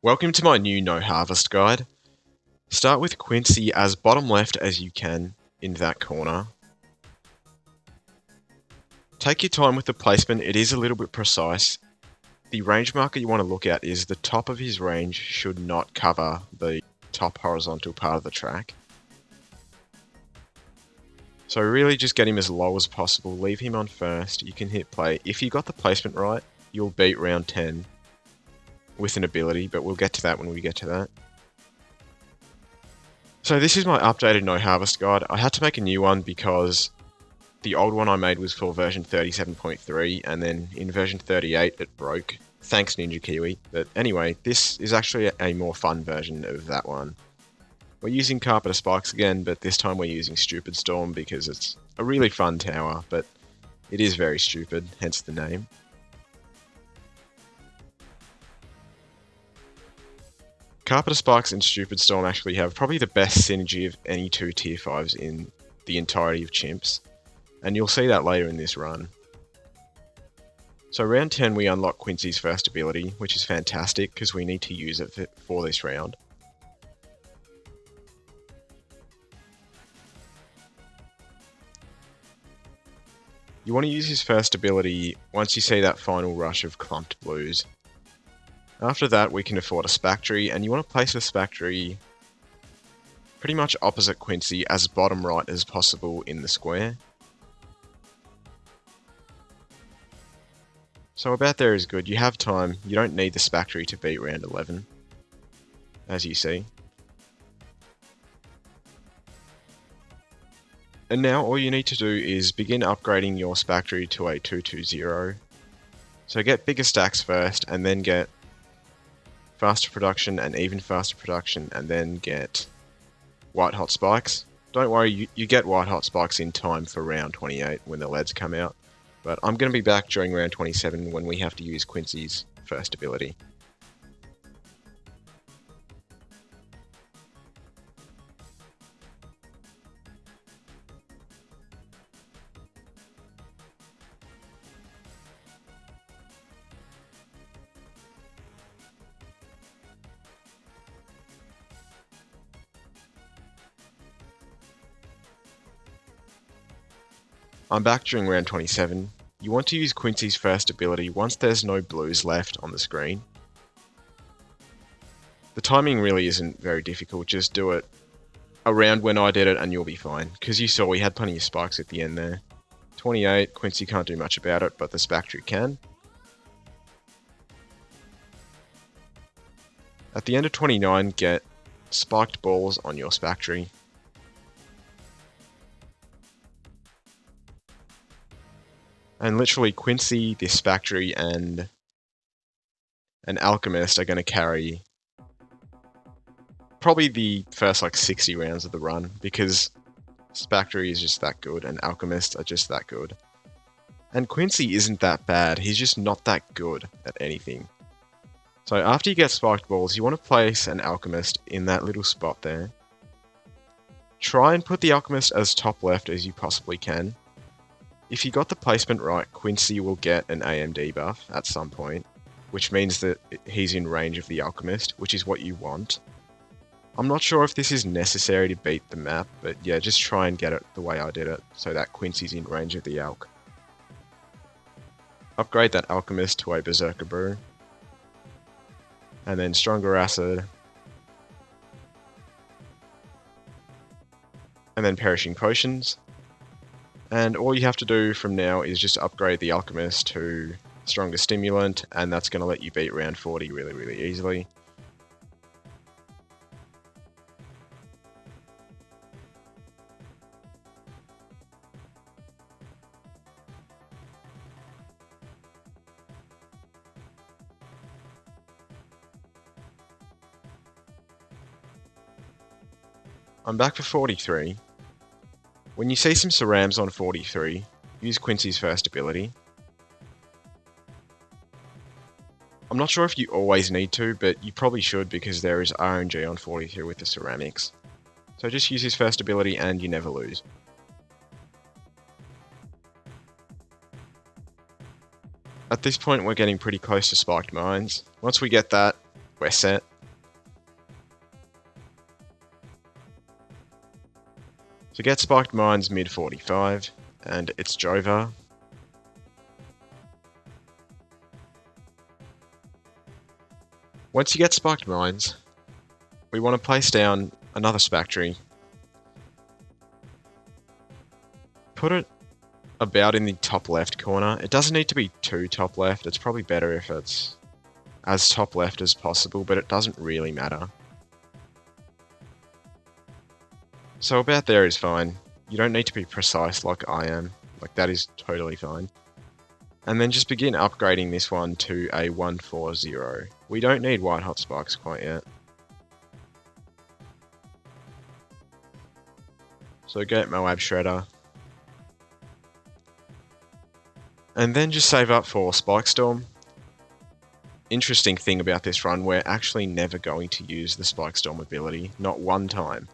Welcome to my new no harvest guide. Start with quincy as bottom left as you can in that corner. Take your time with the placement, it is a little bit precise. The range marker you want to look at is the top of his range should not cover the top horizontal part of the track. So really just get him as low as possible, leave him on first, you can hit play. If you got the placement right, you'll beat round 10 with an ability, but we'll get to that when we get to that. So this is my updated no harvest guide. I had to make a new one because the old one I made was for version 37.3 and then in version 38 it broke. Thanks Ninja Kiwi. But anyway, this is actually a more fun version of that one. We're using Carpenter Spikes again, but this time we're using Stupid Storm because it's a really fun tower, but it is very stupid, hence the name. Carpenter Spikes and Stupid Storm actually have probably the best synergy of any two tier 5s in the entirety of Chimps, and you'll see that later in this run. So round 10 we unlock Quincy's first ability, which is fantastic because we need to use it for this round. You want to use his first ability once you see that final rush of clumped blues. After that we can afford a Spactory, and you want to place the Spactory pretty much opposite Quincy as bottom right as possible in the square. So about there is good, you have time, you don't need the Spactory to beat round 11, as you see. And now all you need to do is begin upgrading your Spactory to a 220. So get bigger stacks first, and then get faster production and even faster production, and then get white hot spikes. Don't worry, you get white hot spikes in time for round 28 when the LEDs come out. But I'm going to be back during round 27 when we have to use Quincy's first ability. I'm back during round 27. You want to use Quincy's first ability once there's no blues left on the screen. The timing really isn't very difficult, just do it around when I did it and you'll be fine, because you saw we had plenty of spikes at the end there. 28, Quincy can't do much about it, but the Spactory can. At the end of 29, get spiked balls on your Spactory. And literally Quincy, this Spactory, and an Alchemist are going to carry probably the first like 60 rounds of the run, because Spactory is just that good and Alchemists are just that good. And Quincy isn't that bad, he's just not that good at anything. So after you get spiked balls, you want to place an Alchemist in that little spot there. Try and put the Alchemist as top left as you possibly can. If you got the placement right, Quincy will get an AMD buff at some point, which means that he's in range of the Alchemist, which is what you want. I'm not sure if this is necessary to beat the map, but yeah, just try and get it the way I did it, so that Quincy's in range of the Alch. Upgrade that Alchemist to a Berserker Brew, and then Stronger Acid, and then Perishing Potions. And all you have to do from now is just upgrade the Alchemist to Stronger Stimulant, and that's going to let you beat round 40 really easily. I'm back for 43. When you see some Cerams on 43, use Quincy's first ability. I'm not sure if you always need to, but you probably should because there is RNG on 43 with the ceramics. So just use his first ability and you never lose. At this point we're getting pretty close to spiked mines. Once we get that, we're set. To get spiked mines mid 45, and it's Jova. Once you get spiked mines, we want to place down another Spactory. Put it about in the top left corner. It doesn't need to be too top left. It's probably better if it's as top left as possible, but it doesn't really matter. So about there is fine. You don't need to be precise like I am. Like, that is totally fine. And then just begin upgrading this one to a 140. We don't need white hot spikes quite yet. So get Moab Shredder. And then just save up for Spike Storm. Interesting thing about this run, we're actually never going to use the Spike Storm ability, not one time.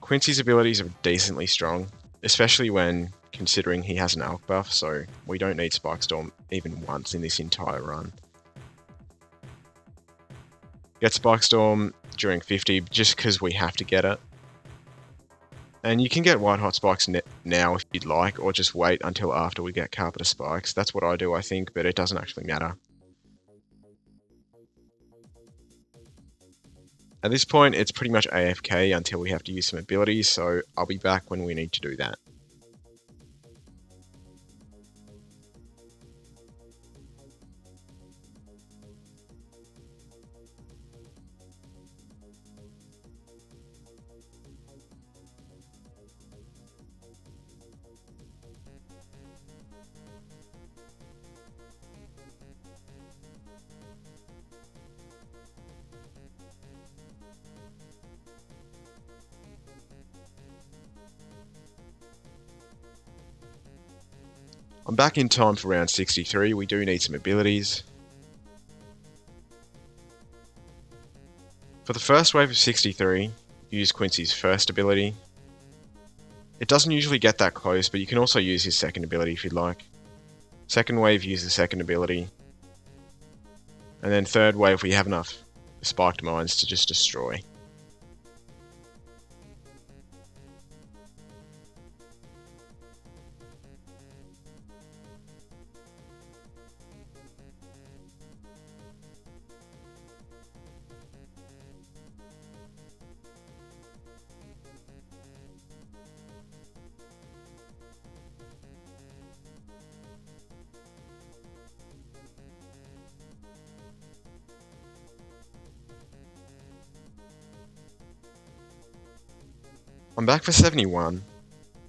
Quincy's abilities are decently strong, especially when considering he has an alch buff, so we don't need Spike Storm even once in this entire run. Get Spike Storm during 50 just because we have to get it. And you can get white hot spikes now if you'd like, or just wait until after we get Carpenter spikes. That's what I do, I think, but it doesn't actually matter. At this point, it's pretty much AFK until we have to use some abilities, so I'll be back when we need to do that. I'm back in time for round 63. We do need some abilities. For the first wave of 63, use Quincy's first ability. It doesn't usually get that close, but you can also use his second ability if you'd like. Second wave, use the second ability. And then third wave, we have enough spiked mines to just destroy. I'm back for 71.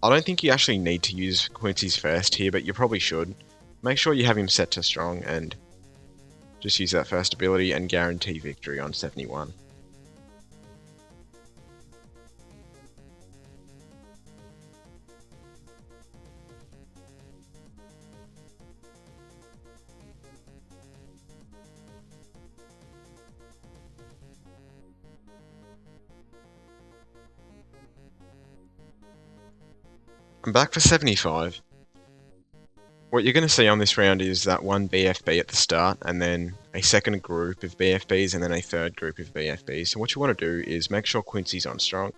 I don't think you actually need to use Quincy's first here, but you probably should. Make sure you have him set to strong and just use that first ability and guarantee victory on 71. I'm back for 75. What you're going to see on this round is that one BFB at the start, and then a second group of BFBs, and then a third group of BFBs. So what you want to do is make sure Quincy's on strong.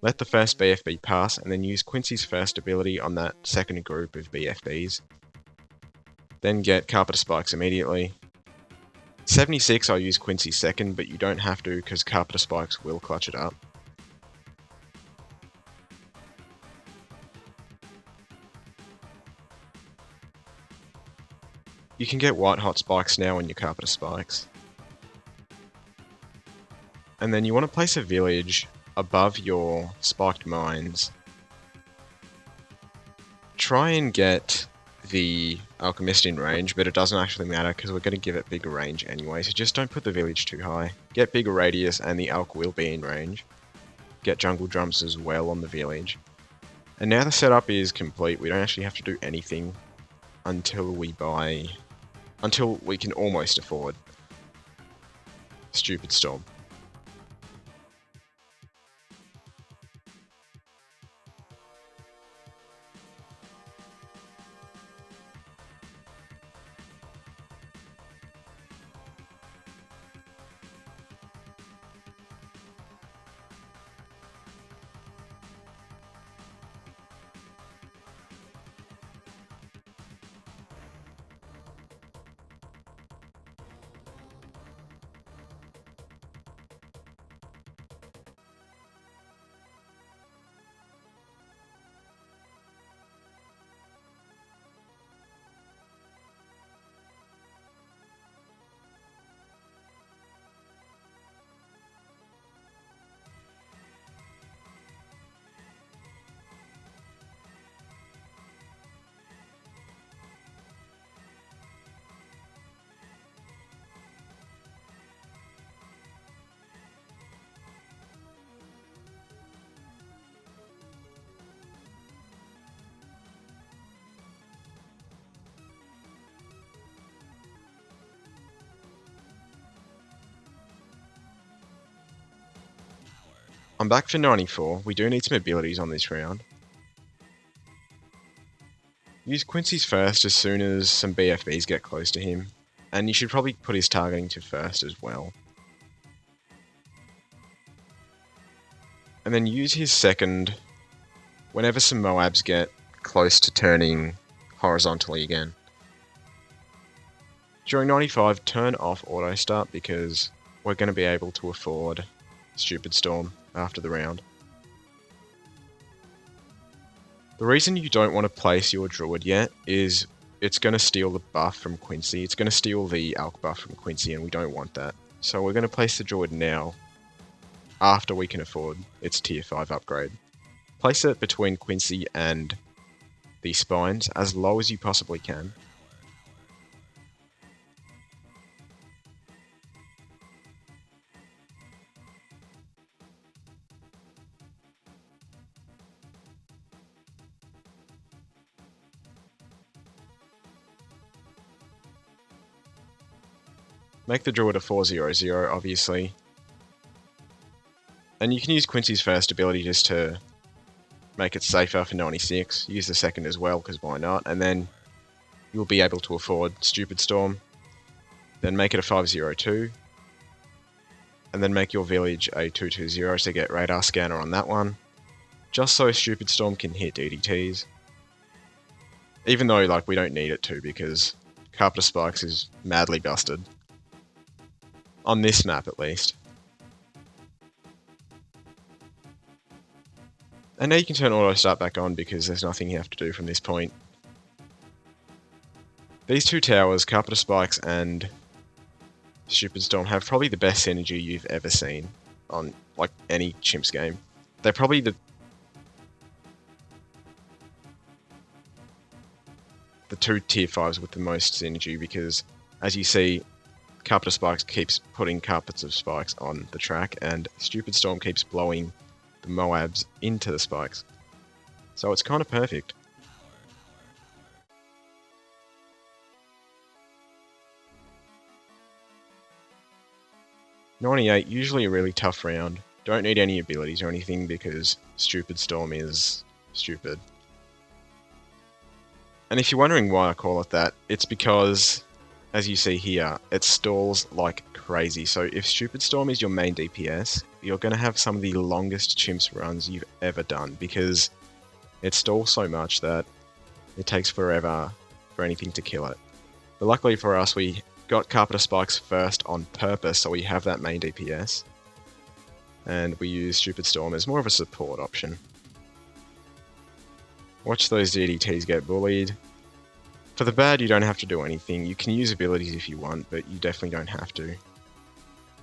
Let the first BFB pass, and then use Quincy's first ability on that second group of BFBs. Then get Carpenter Spikes immediately. 76, I'll use Quincy's second, but you don't have to because Carpenter Spikes will clutch it up. You can get white hot spikes now on your Carpenter Spikes. And then you want to place a village above your spiked mines. Try and get the alchemist in range, but it doesn't actually matter because we're going to give it bigger range anyway, so just don't put the village too high. Get bigger radius and the alch will be in range. Get jungle drums as well on the village. And now the setup is complete. We don't actually have to do anything until we can almost afford Stupid Storm. I'm back for 94. We do need some abilities on this round. Use Quincy's first as soon as some BFBs get close to him. And you should probably put his targeting to first as well. And then use his second whenever some Moabs get close to turning horizontally again. During 95, turn off auto start because we're going to be able to afford Stupid Storm after the round. The reason you don't want to place your Druid yet is it's going to steal the buff from Quincy. It's going to steal the alch buff from Quincy, and we don't want that. So we're going to place the Druid now, after we can afford its tier 5 upgrade. Place it between Quincy and the spines, as low as you possibly can. Make the Druid a 4/0/0, obviously. And you can use Quincy's first ability just to make it safer for 96. Use the second as well, because why not? And then you'll be able to afford Stupid Storm. Then make it a 5/0/2. And then make your village a 2/2/0 to get radar scanner on that one. Just so Stupid Storm can hit DDTs. Even though, like, we don't need it to, because Carpenter Spikes is madly busted. On this map, at least. And now you can turn auto start back on because there's nothing you have to do from this point. These two towers, Carpenter Spikes and Stupid Storm, have probably the best synergy you've ever seen on, like, any Chimps game. They're probably the two tier 5s with the most synergy because, as you see, Carpenter Spikes keeps putting carpets of spikes on the track, and Stupid Storm keeps blowing the Moabs into the spikes. So it's kind of perfect. "98, usually a really tough round. Don't need any abilities or anything because Stupid Storm is stupid. And if you're wondering why I call it that, it's because, as you see here, it stalls like crazy. So if Stupid Storm is your main DPS, you're going to have some of the longest Chimps runs you've ever done because it stalls so much that it takes forever for anything to kill it. But luckily for us, we got Carpenter Spikes first on purpose, so we have that main DPS. And we use Stupid Storm as more of a support option. Watch those DDTs get bullied. For the bad, you don't have to do anything. You can use abilities if you want, but you definitely don't have to.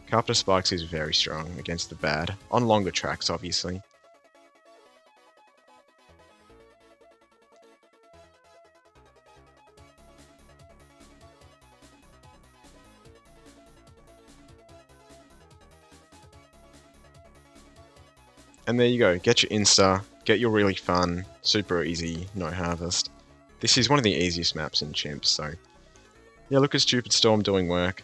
Carpenter Spikes is very strong against the bad, on longer tracks obviously. And there you go, get your Insta, get your really fun, super easy, no harvest. This is one of the easiest maps in Chimps, so yeah, look at Stupid Storm doing work.